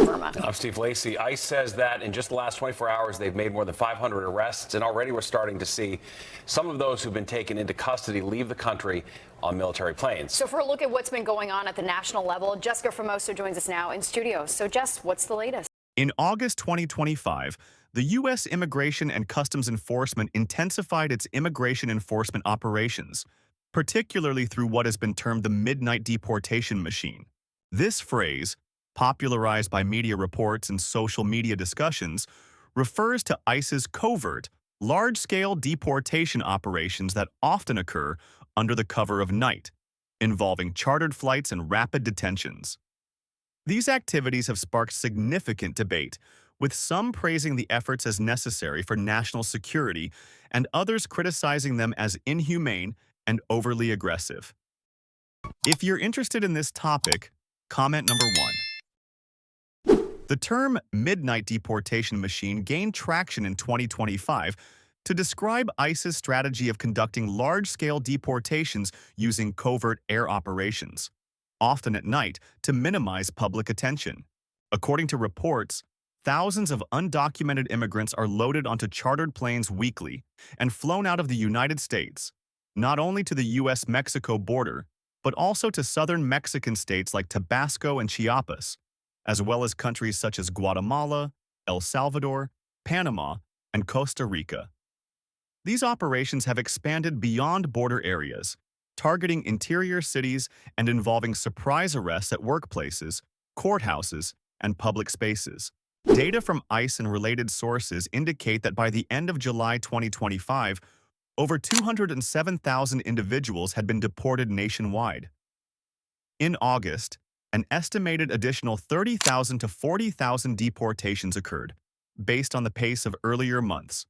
Verma. I'm Steve Lacey. ICE says that in just the last 24 hours, they've made more than 500 arrests, and already we're starting to see some of those who've been taken into custody leave the country on military planes. So for a look at what's been going on at the national level, Jessica Formoso joins us now in studio. So Jess, what's the latest? In August 2025, the U.S. Immigration and Customs Enforcement intensified its immigration enforcement operations, particularly through what has been termed the midnight deportation machine. This phrase, popularized by media reports and social media discussions, refers to ICE's covert, large-scale deportation operations that often occur under the cover of night, involving chartered flights and rapid detentions. These activities have sparked significant debate, with some praising the efforts as necessary for national security and others criticizing them as inhumane and overly aggressive. If you're interested in this topic, comment number 1. The term midnight deportation machine gained traction in 2025 to describe ICE's strategy of conducting large-scale deportations using covert air operations, often at night, to minimize public attention. According to reports, thousands of undocumented immigrants are loaded onto chartered planes weekly and flown out of the United States, not only to the U.S.-Mexico border, but also to southern Mexican states like Tabasco and Chiapas, as well as countries such as Guatemala, El Salvador, Panama, and Costa Rica. These operations have expanded beyond border areas, targeting interior cities and involving surprise arrests at workplaces, courthouses, and public spaces. Data from ICE and related sources indicate that by the end of July 2025, over 207,000 individuals had been deported nationwide. In August, an estimated additional 30,000 to 40,000 deportations occurred, based on the pace of earlier months.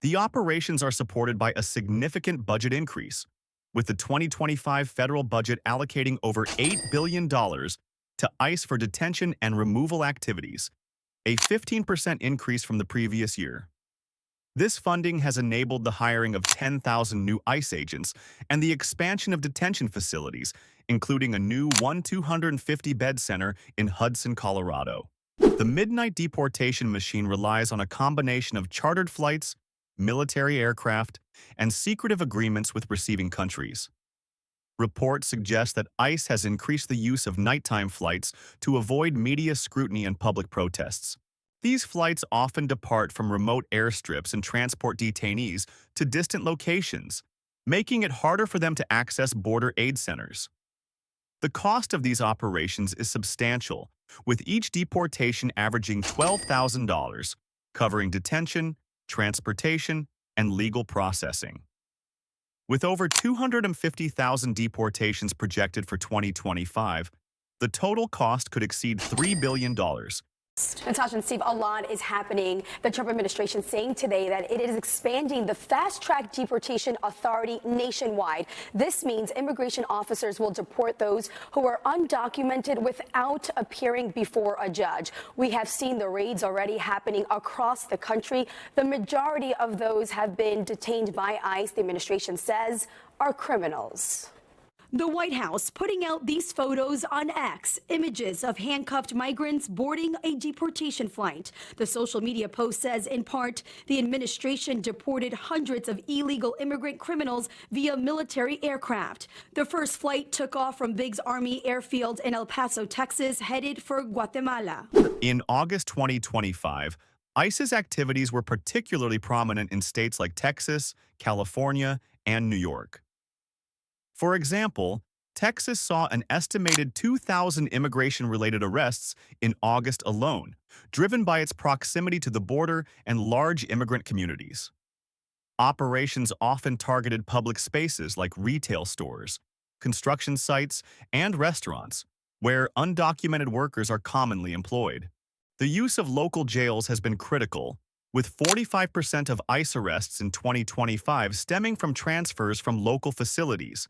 The operations are supported by a significant budget increase, with the 2025 federal budget allocating over $8 billion to ICE for detention and removal activities, a 15% increase from the previous year. This funding has enabled the hiring of 10,000 new ICE agents and the expansion of detention facilities, including a new 250-bed center in Hudson, Colorado. The midnight deportation machine relies on a combination of chartered flights, military aircraft, and secretive agreements with receiving countries. Reports suggest that ICE has increased the use of nighttime flights to avoid media scrutiny and public protests. These flights often depart from remote airstrips and transport detainees to distant locations, making it harder for them to access border aid centers. The cost of these operations is substantial, with each deportation averaging $12,000, covering detention, transportation, and legal processing. With over 250,000 deportations projected for 2025, the total cost could exceed $3 billion. Natasha and Steve, a lot is happening. The Trump administration saying today that it is expanding the fast-track deportation authority nationwide. This means immigration officers will deport those who are undocumented without appearing before a judge. We have seen the raids already happening across the country. The majority of those have been detained by ICE, the administration says, are criminals. The White House putting out these photos on X, images of handcuffed migrants boarding a deportation flight. The social media post says, in part, the administration deported hundreds of illegal immigrant criminals via military aircraft. The first flight took off from Biggs Army Airfield in El Paso, Texas, headed for Guatemala. In August 2025, ICE's activities were particularly prominent in states like Texas, California, and New York. For example, Texas saw an estimated 2,000 immigration-related arrests in August alone, driven by its proximity to the border and large immigrant communities. Operations often targeted public spaces like retail stores, construction sites, and restaurants, where undocumented workers are commonly employed. The use of local jails has been critical, with 45% of ICE arrests in 2025 stemming from transfers from local facilities.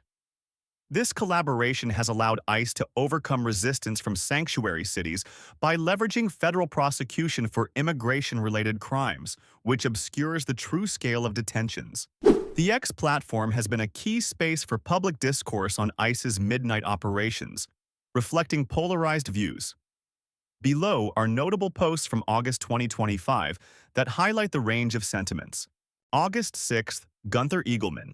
This collaboration has allowed ICE to overcome resistance from sanctuary cities by leveraging federal prosecution for immigration-related crimes, which obscures the true scale of detentions. The X platform has been a key space for public discourse on ICE's midnight operations, reflecting polarized views. Below are notable posts from August 2025 that highlight the range of sentiments. August 6th, Gunther Eagleman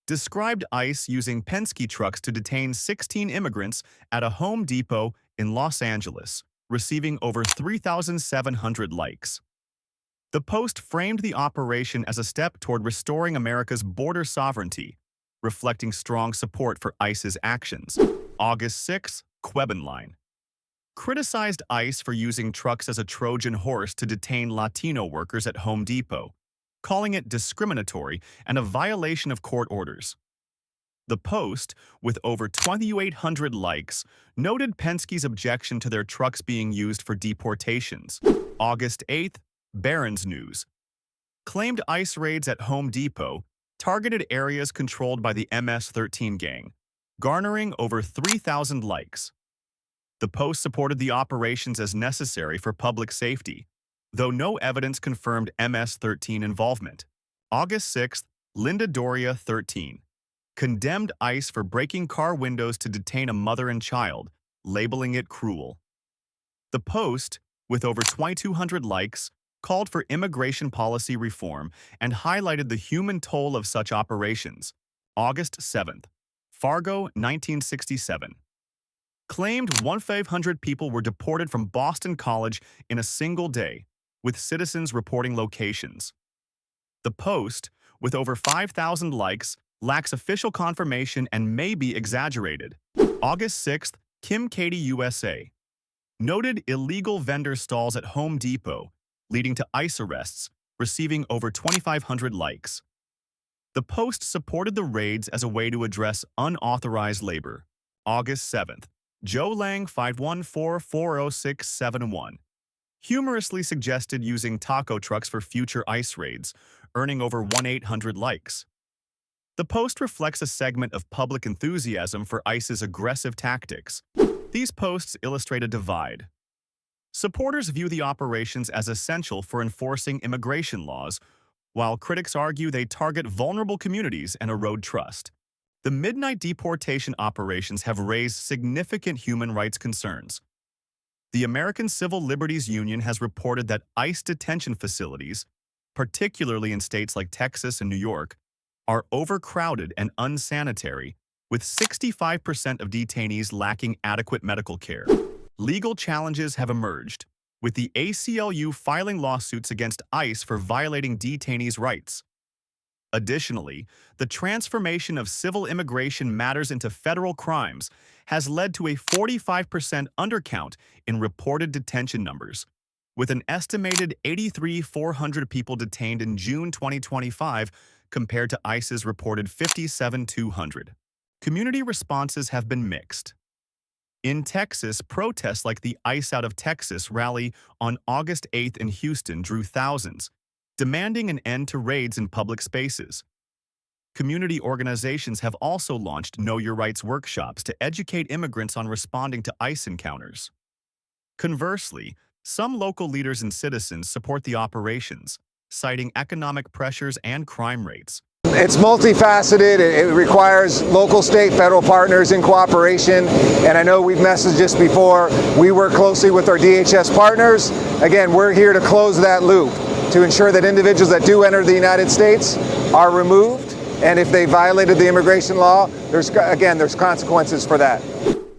described ICE using Penske trucks to detain 16 immigrants at a Home Depot in Los Angeles, receiving over 3,700 likes. The post framed the operation as a step toward restoring America's border sovereignty, reflecting strong support for ICE's actions. August 6th, Quebenline criticized ICE for using trucks as a Trojan horse to detain Latino workers at Home Depot, calling it discriminatory and a violation of court orders. The post, with over 2,800 likes, noted Penske's objection to their trucks being used for deportations. August 8th, Barron's News claimed ICE raids at Home Depot targeted areas controlled by the MS-13 gang, garnering over 3,000 likes. The post supported the operations as necessary for public safety, though no evidence confirmed MS-13 involvement. August 6th, Linda Doria, 13, condemned ICE for breaking car windows to detain a mother and child, labeling it cruel. The post, with over 2,200 likes, called for immigration policy reform and highlighted the human toll of such operations. August 7th, Fargo, 1967, claimed 1,500 people were deported from Boston College in a single day, with citizens reporting locations. The post, with over 5,000 likes, lacks official confirmation and may be exaggerated. August 6th, Kim Katie USA noted illegal vendor stalls at Home Depot, leading to ICE arrests, receiving over 2,500 likes. The post supported the raids as a way to address unauthorized labor. August 7th, Joe Lang 514-40671 humorously suggested using taco trucks for future ICE raids, earning over 1,800 likes. The post reflects a segment of public enthusiasm for ICE's aggressive tactics. These posts illustrate a divide. Supporters view the operations as essential for enforcing immigration laws, while critics argue they target vulnerable communities and erode trust. The midnight deportation operations have raised significant human rights concerns. The American Civil Liberties Union has reported that ICE detention facilities, particularly in states like Texas and New York, are overcrowded and unsanitary, with 65% of detainees lacking adequate medical care. Legal challenges have emerged, with the ACLU filing lawsuits against ICE for violating detainees' rights. Additionally, the transformation of civil immigration matters into federal crimes has led to a 45% undercount in reported detention numbers, with an estimated 83,400 people detained in June 2025 compared to ICE's reported 57,200. Community responses have been mixed. In Texas, protests like the ICE Out of Texas rally on August 8th in Houston drew thousands, demanding an end to raids in public spaces. Community organizations have also launched Know Your Rights workshops to educate immigrants on responding to ICE encounters. Conversely, some local leaders and citizens support the operations, citing economic pressures and crime rates. It's multifaceted. It requires local, state, federal partners in cooperation. And I know we've messaged this before. We work closely with our DHS partners. Again, we're here to close that loop to ensure that individuals that do enter the United States are removed. And if they violated the immigration law, there's consequences for that.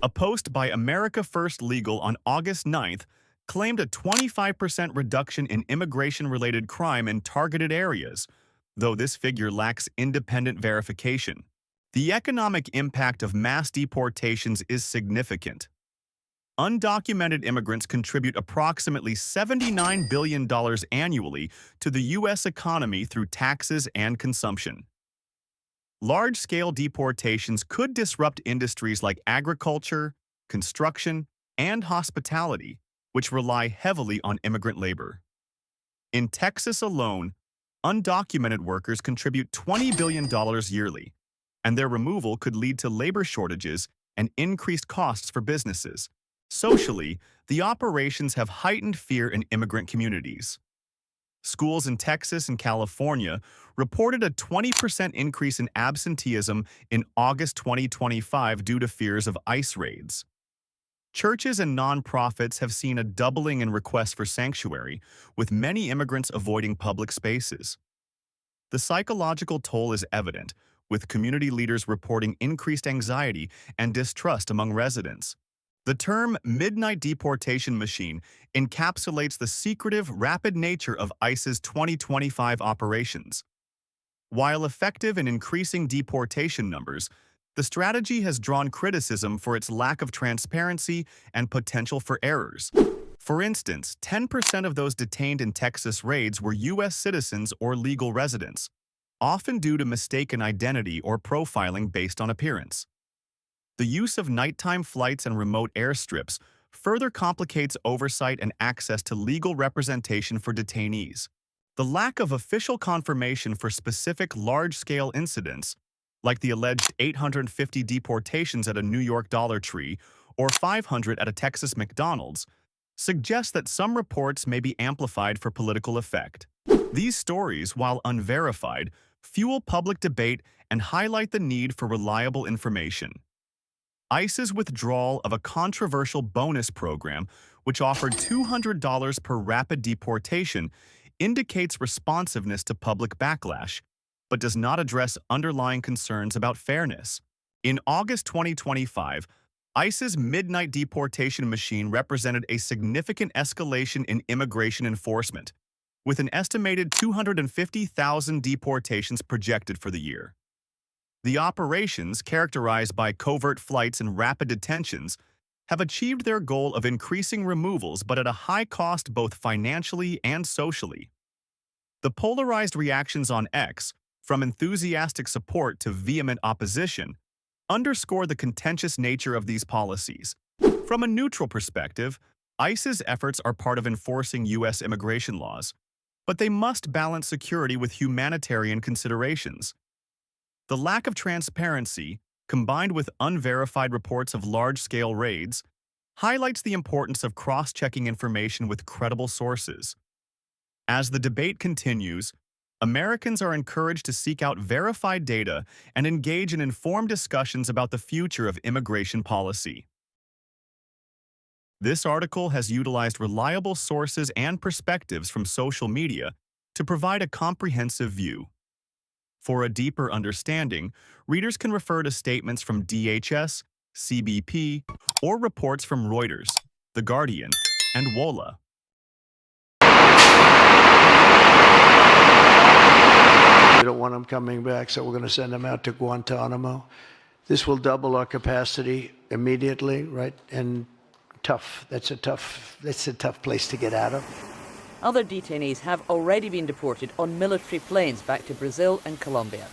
A post by America First Legal on August 9th claimed a 25% reduction in immigration-related crime in targeted areas, though this figure lacks independent verification. The economic impact of mass deportations is significant. Undocumented immigrants contribute approximately $79 billion annually to the U.S. economy through taxes and consumption. Large-scale deportations could disrupt industries like agriculture, construction, and hospitality, which rely heavily on immigrant labor. In Texas alone, undocumented workers contribute $20 billion yearly, and their removal could lead to labor shortages and increased costs for businesses. Socially, the operations have heightened fear in immigrant communities. Schools in Texas and California reported a 20% increase in absenteeism in August 2025 due to fears of ICE raids. Churches and nonprofits have seen a doubling in requests for sanctuary, with many immigrants avoiding public spaces. The psychological toll is evident, with community leaders reporting increased anxiety and distrust among residents. The term midnight deportation machine encapsulates the secretive, rapid nature of ICE's 2025 operations. While effective in increasing deportation numbers, the strategy has drawn criticism for its lack of transparency and potential for errors. For instance, 10% of those detained in Texas raids were U.S. citizens or legal residents, often due to mistaken identity or profiling based on appearance. The use of nighttime flights and remote airstrips further complicates oversight and access to legal representation for detainees. The lack of official confirmation for specific large-scale incidents, like the alleged 850 deportations at a New York Dollar Tree or 500 at a Texas McDonald's, suggests that some reports may be amplified for political effect. These stories, while unverified, fuel public debate and highlight the need for reliable information. ICE's withdrawal of a controversial bonus program, which offered $200 per rapid deportation, indicates responsiveness to public backlash, but does not address underlying concerns about fairness. In August 2025, ICE's midnight deportation machine represented a significant escalation in immigration enforcement, with an estimated 250,000 deportations projected for the year. The operations, characterized by covert flights and rapid detentions, have achieved their goal of increasing removals but at a high cost both financially and socially. The polarized reactions on X, from enthusiastic support to vehement opposition, underscore the contentious nature of these policies. From a neutral perspective, ICE's efforts are part of enforcing U.S. immigration laws, but they must balance security with humanitarian considerations. The lack of transparency, combined with unverified reports of large-scale raids, highlights the importance of cross-checking information with credible sources. As the debate continues, Americans are encouraged to seek out verified data and engage in informed discussions about the future of immigration policy. This article has utilized reliable sources and perspectives from social media to provide a comprehensive view. For a deeper understanding, readers can refer to statements from DHS, CBP, or reports from Reuters, The Guardian, and WOLA. We don't want them coming back, so we're going to send them out to Guantanamo. This will double our capacity immediately, right? And tough. That's a tough place to get out of. Other detainees have already been deported on military planes back to Brazil and Colombia.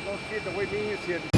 Don't see the way me is here.